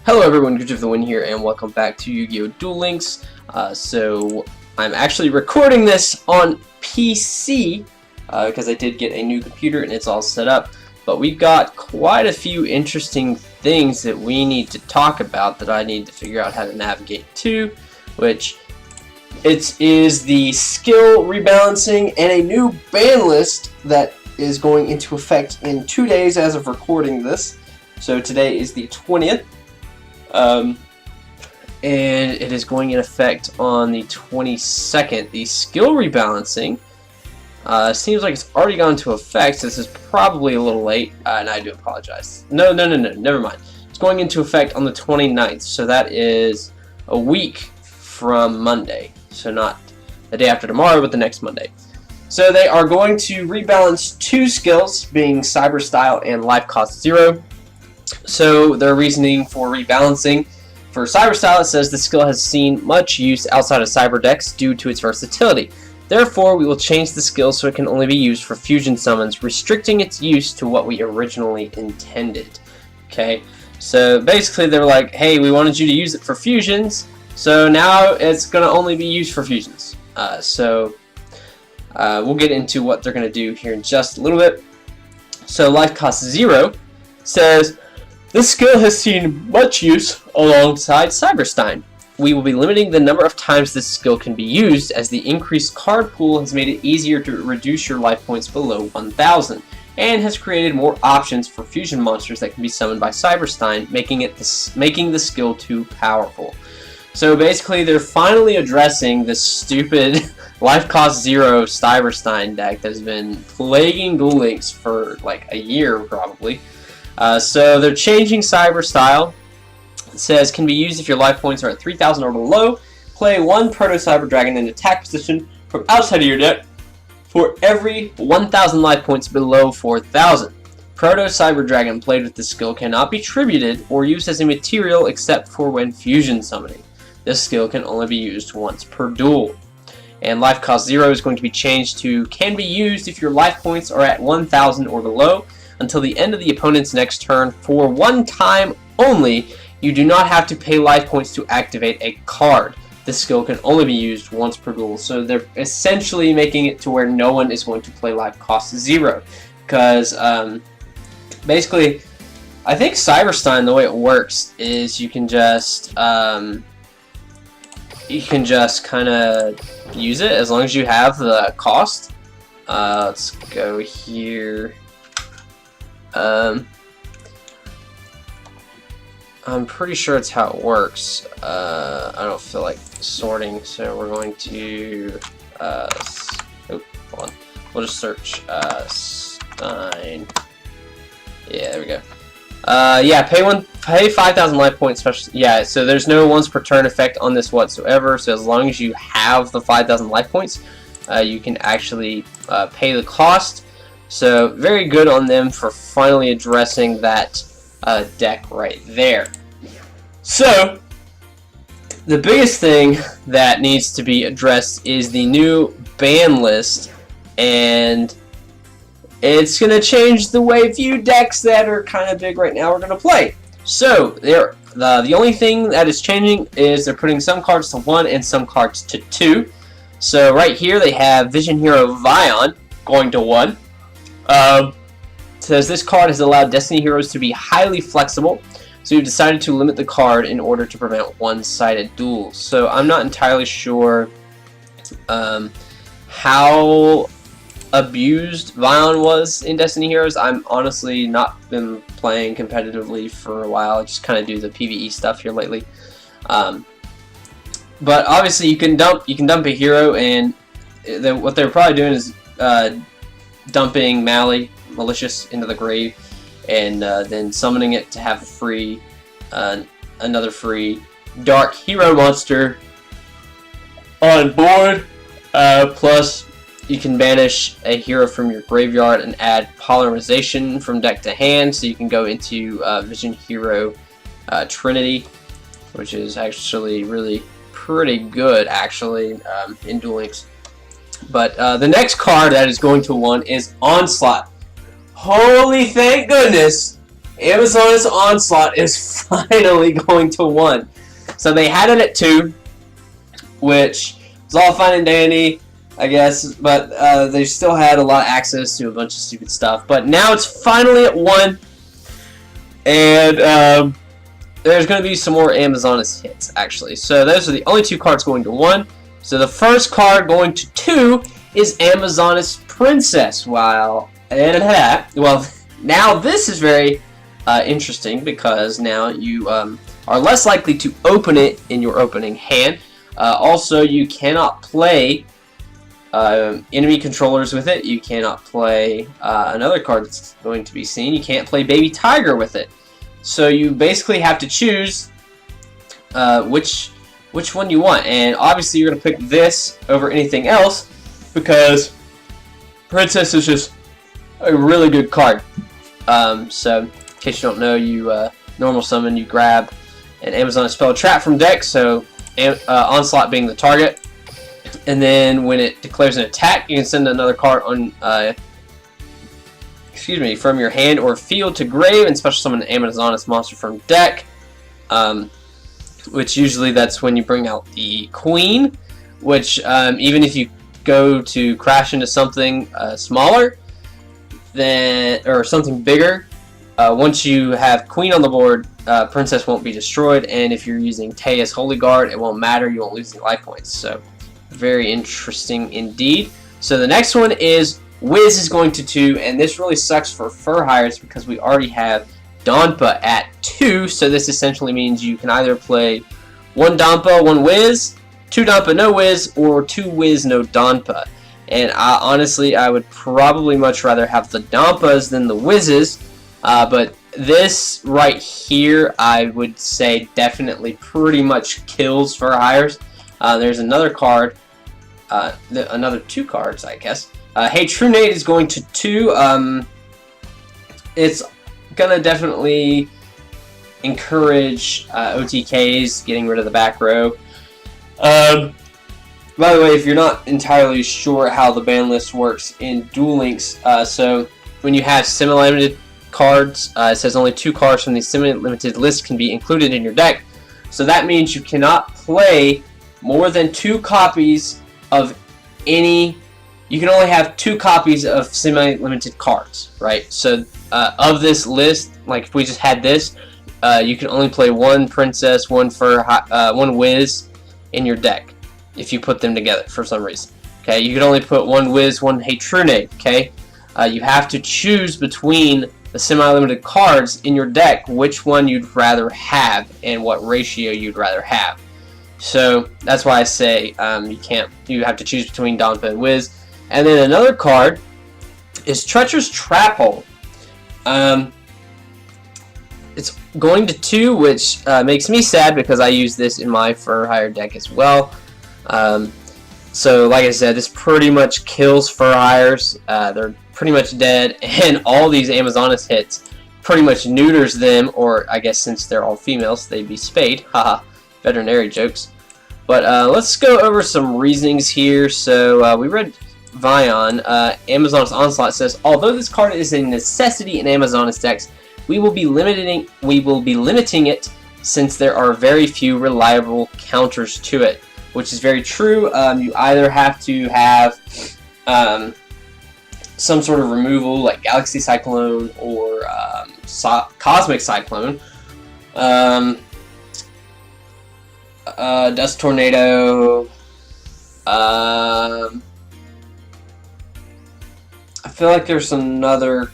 Hello everyone, GoodraFTW here, and welcome back to Yugioh Duel Links. So I'm actually recording this on PC because I did get a new computer and it's all set up. But we've got quite a few interesting things that we need to talk about that I need to figure out how to navigate to, which it is the skill rebalancing and a new ban list that is going into effect in 2 days as of recording this. So today is the 20th. And it is going in effect on the 22nd. The skill rebalancing seems like it's already gone into effect. So this is probably a little late, and I do apologize. No, never mind. It's going into effect on the 29th, so that is a week from Monday. So not the day after tomorrow, but the next Monday. So they are going to rebalance 2 skills, being Cyber Style and Life Cost 0. So their reasoning for rebalancing: for Cyber Style, it says the skill has seen much use outside of Cyber decks due to its versatility. Therefore, we will change the skill so it can only be used for fusion summons, restricting its use to what we originally intended. Okay, so basically they're like, hey, we wanted you to use it for fusions, so now it's going to only be used for fusions. We'll get into what they're going to do here in just a little bit. So Life Cost 0 says, this skill has seen much use alongside Cyberstein. We will be limiting the number of times this skill can be used, as the increased card pool has made it easier to reduce your life points below 1,000, and has created more options for fusion monsters that can be summoned by Cyberstein, making the skill too powerful. So basically they're finally addressing this stupid Life Cost 0 Cyberstein deck that has been plaguing Duel Links for like a year probably. So they're changing Cyber Style. It says can be used if your life points are at 3,000 or below. Play 1 Proto Cyber Dragon in attack position from outside of your deck for every 1,000 life points below 4,000. Proto Cyber Dragon played with this skill cannot be tributed or used as a material except for when fusion summoning. This skill can only be used once per duel. And Life Cost 0 is going to be changed to can be used if your life points are at 1,000 or below until the end of the opponent's next turn for 1 time only. You do not have to pay life points to activate a card. This skill can only be used once per duel. So they're essentially making it to where no one is going to play Life Cost 0. Because basically, I think Cyberstein, the way it works is you can just kind of use it as long as you have the cost. Let's go here. I'm pretty sure it's how it works. I don't feel like sorting, so we're going to hold on. We'll just search Stein. Yeah, there we go. Yeah, pay 5,000 life points special. Yeah, so there's no once per turn effect on this whatsoever. So as long as you have the 5,000 life points, you can actually pay the cost. So very good on them for finally addressing that deck right there. So the biggest thing that needs to be addressed is the new ban list, and it's going to change the way few decks that are kind of big right now are going to play. So the only thing that is changing is they're putting some cards to 1 and some cards to 2. So right here they have Vision Hero Vion going to 1. Says this card has allowed Destiny heroes to be highly flexible, so we've decided to limit the card in order to prevent one-sided duels. So I'm not entirely sure how abused Vion was in Destiny Heroes. I'm honestly not been playing competitively for a while. I just kind of do the PvE stuff here lately. But obviously you can dump a hero, and what they're probably doing is dumping Malicious into the grave, and then summoning it to have a free, another free dark hero monster on board. Plus, you can banish a hero from your graveyard and add polymerization from deck to hand, so you can go into Vision Hero Trinity, which is actually really pretty good, actually, in Duel Links. But the next card that is going to 1 is Onslaught. Holy thank goodness! Amazon's Onslaught is finally going to 1. So they had it at 2, which was all fine and dandy, I guess, but they still had a lot of access to a bunch of stupid stuff. But now it's finally at 1, and there's going to be some more Amazonist hits, actually. So those are the only 2 cards going to 1. So the first card going to 2 is Amazonist Princess. Well, now this is very interesting because now you are less likely to open it in your opening hand. Also, you cannot play enemy controllers with it. You cannot play another card that's going to be seen. You can't play Baby Tiger with it. So you basically have to choose which one you want. And obviously you're going to pick this over anything else because Princess is just a really good card. So in case you don't know, you normal summon, you grab an Amazon spell trap from deck, so Onslaught being the target, and then when it declares an attack, you can send another card on from your hand or field to grave and special summon an Amazonist monster from deck, which usually that's when you bring out the Queen, which even if you go to crash into something smaller or something bigger, once you have Queen on the board, Princess won't be destroyed, and if you're using Teya's Holy Guard, it won't matter, you won't lose any life points. So very interesting indeed. So the next one is Wiz is going to 2, and this really sucks for Fur Hires because we already have Donpa at 2, so this essentially means you can either play 1 Donpa, 1 Wiz, 2 Donpa, no Wiz, or 2 Wiz, no Donpa. And honestly, I would probably much rather have the Donpas than the Wizzes, but this right here, I would say definitely pretty much kills Fur Hires. There's another card, another 2 cards, I guess. Hey True Nate is going to 2. It's gonna definitely encourage OTKs, getting rid of the back row. By the way, if you're not entirely sure how the ban list works in Duel Links, so when you have semi-limited cards, it says only 2 cards from the semi-limited list can be included in your deck. So that means you cannot play more than 2 copies of any. You can only have 2 copies of semi-limited cards, right? So of this list, like if we just had this, you can only play 1 Princess, 1 1 Wiz in your deck if you put them together for some reason. Okay, you can only put 1 Wiz, 1 Hey True Nate. Okay, you have to choose between the semi-limited cards in your deck which one you'd rather have and what ratio you'd rather have. So that's why I say you have to choose between Donpa and Wiz. And then another card is Treacherous Trap Hole. It's going to 2, which makes me sad because I use this in my Fur Hire deck as well. So like I said, this pretty much kills Fur Hires. They're pretty much dead, and all these Amazonist hits pretty much neuters them, or I guess since they're all females, they'd be spayed. Haha, veterinary jokes. But let's go over some reasonings here. So we read Vion. Amazonist Onslaught says, although this card is a necessity in Amazonist decks, we will be limiting it since there are very few reliable counters to it, which is very true. You either have to have some sort of removal like Galaxy Cyclone or Cosmic Cyclone, Dust Tornado. I feel like there's another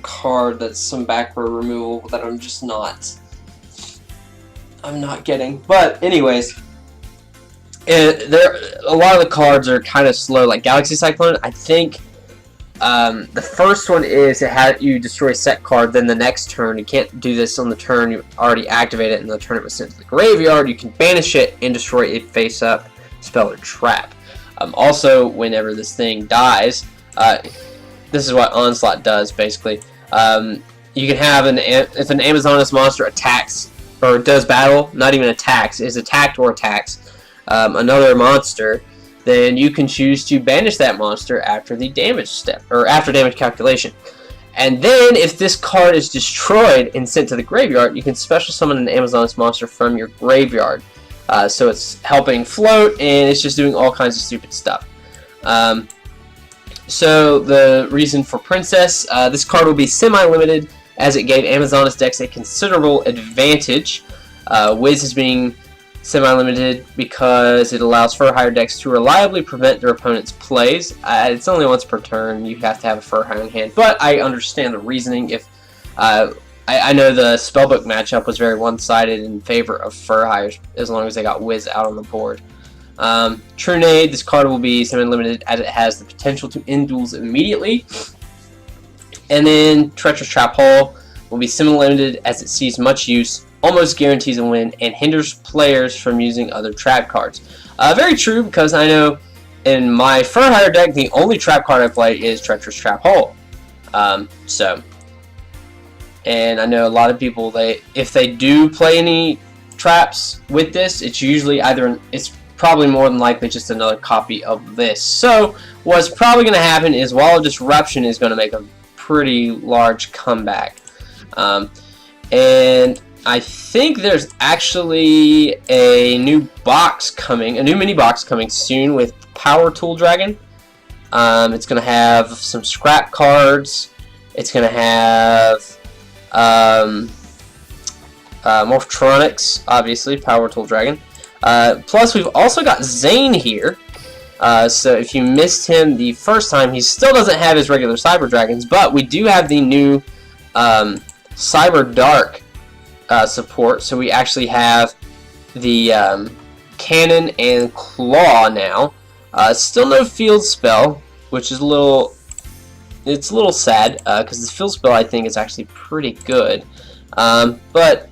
card that's some back row removal that I'm not getting. But anyways, a lot of the cards are kind of slow, like Galaxy Cyclone. I think the first one is you destroy a set card, then the next turn, you can't do this on the turn you already activate it, and the turn it was sent to the graveyard, you can banish it and destroy a face-up spell or trap. Also, whenever this thing dies, this is what Onslaught does, basically. You can have if an Amazonist monster attacks, or does battle, not even attacks, is attacked or attacks another monster, then you can choose to banish that monster after the damage step, or after damage calculation. And then, if this card is destroyed and sent to the graveyard, you can special summon an Amazoness monster from your graveyard. So it's helping float, and it's just doing all kinds of stupid stuff. So the reason for Princess, this card will be semi-limited, as it gave Amazoness decks a considerable advantage. Wiz is being semi-limited because it allows Fur-Hire decks to reliably prevent their opponent's plays. It's only once per turn. You have to have a Fur-Hire in hand, but I understand the reasoning. If I know the Spellbook matchup was very one-sided in favor of Fur-Hires, as long as they got Wiz out on the board. Trunade, this card will be semi-limited as it has the potential to end duels immediately. And then Treacherous Trap Hole will be semi-limited as it sees much use, almost guarantees a win, and hinders players from using other trap cards. Very true, because I know in my Fur-Hire deck, the only trap card I play is Treacherous Trap Hole. And I know a lot of people, if they do play any traps with this, it's usually it's probably more than likely just another copy of this. So what's probably going to happen is Wall of Disruption is going to make a pretty large comeback. And I think there's actually a new box coming, a new mini box coming soon with Power Tool Dragon. It's going to have some scrap cards. It's going to have Morphtronics, obviously, Power Tool Dragon. Plus, we've also got Zane here. So if you missed him the first time, he still doesn't have his regular Cyber Dragons, but we do have the new Cyber Dark support. So we actually have the Cannon and Claw now. Still no Field Spell, which is a little sad, because the Field Spell I think is actually pretty good. But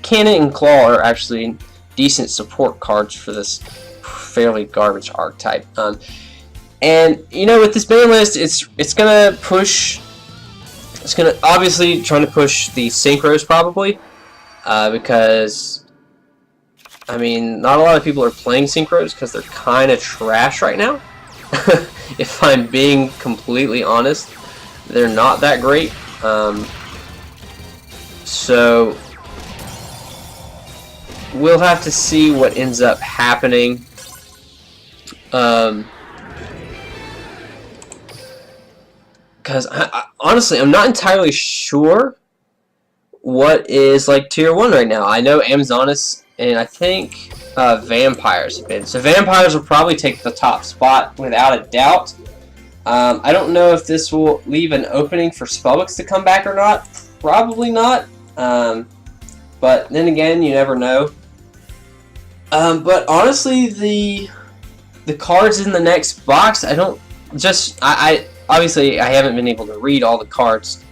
Cannon and Claw are actually decent support cards for this fairly garbage archetype. And you know, with this ban list, it's gonna push. It's gonna obviously trying to push the synchros probably, because I mean, not a lot of people are playing synchros because they're kind of trash right now. If I'm being completely honest, they're not that great. So we'll have to see what ends up happening. Because honestly, I'm not entirely sure what is like tier 1 right now. I know Amazoness and I think Vampires have been. So Vampires will probably take the top spot without a doubt. I don't know if this will leave an opening for Spellbooks to come back or not. Probably not. But then again, you never know. But honestly, the cards in the next box, I obviously I haven't been able to read all the cards,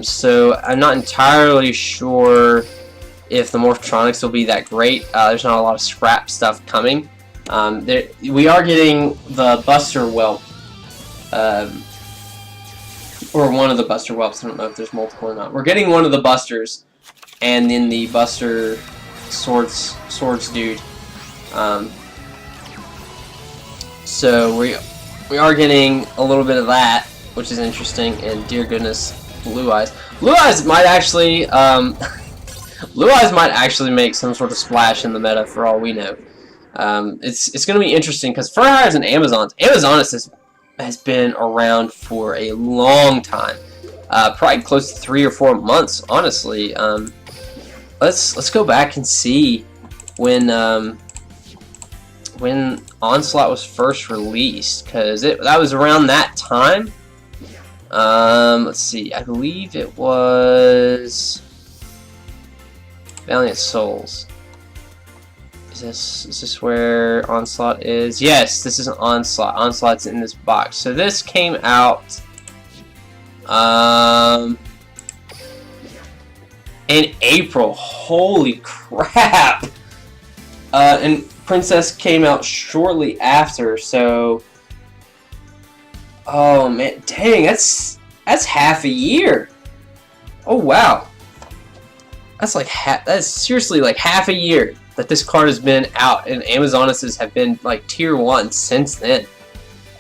so I'm not entirely sure if the Morphtronics will be that great. There's not a lot of scrap stuff coming. We are getting the Buster Whelp, or one of the Buster Whelps. I don't know if there's multiple or not. We're getting one of the Busters, and then the Buster Swords dude. So we are getting a little bit of that, which is interesting. And dear goodness, Blue Eyes. Blue Eyes might actually Blue Eyes might actually make some sort of splash in the meta for all we know. It's going to be interesting because Fur-Hires and Amazoness has been around for a long time, probably close to 3 or 4 months, honestly. Let's go back and see when Onslaught was first released, because that was around that time. Let's see, I believe it was Valiant Souls. Is this where Onslaught is? Yes, this is Onslaught. Onslaught's in this box. So this came out in April. Holy crap! And Princess came out shortly after. So, oh man, dang, that's half a year. Oh wow, that's seriously like half a year that this card has been out, and Amazonesses have been like tier 1 since then.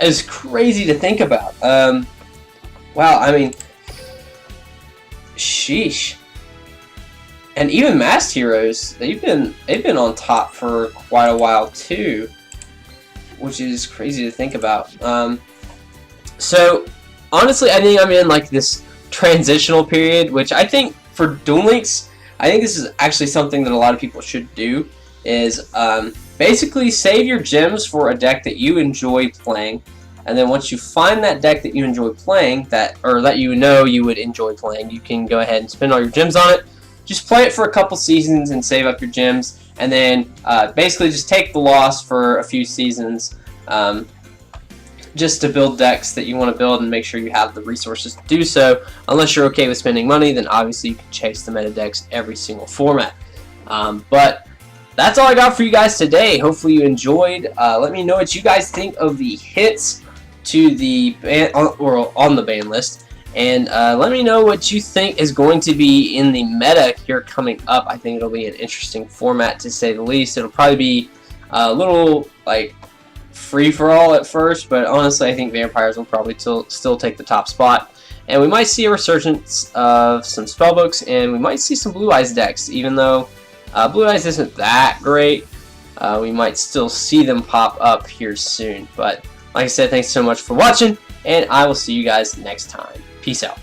It's crazy to think about. Wow, I mean, sheesh. And even Masked Heroes, they've been on top for quite a while too, which is crazy to think about. So honestly, I think I'm in like this transitional period, which I think for Duel Links, I think this is actually something that a lot of people should do. Is basically save your gems for a deck that you enjoy playing, and then once you find that deck that you enjoy playing, that you know you would enjoy playing, you can go ahead and spend all your gems on it. Just play it for a couple seasons and save up your gems, and then basically just take the loss for a few seasons, just to build decks that you want to build and make sure you have the resources to do so. Unless you're okay with spending money, then obviously you can chase the meta decks every single format. But that's all I got for you guys today. Hopefully you enjoyed. Let me know what you guys think of the hits to the on the ban list. And let me know what you think is going to be in the meta here coming up. I think it'll be an interesting format, to say the least. It'll probably be a little like free-for-all at first, but honestly I think vampires will probably still take the top spot. And we might see a resurgence of some spellbooks, and we might see some Blue Eyes decks. Even though Blue Eyes isn't that great, we might still see them pop up here soon. But like I said, thanks so much for watching, and I will see you guys next time. Peace out.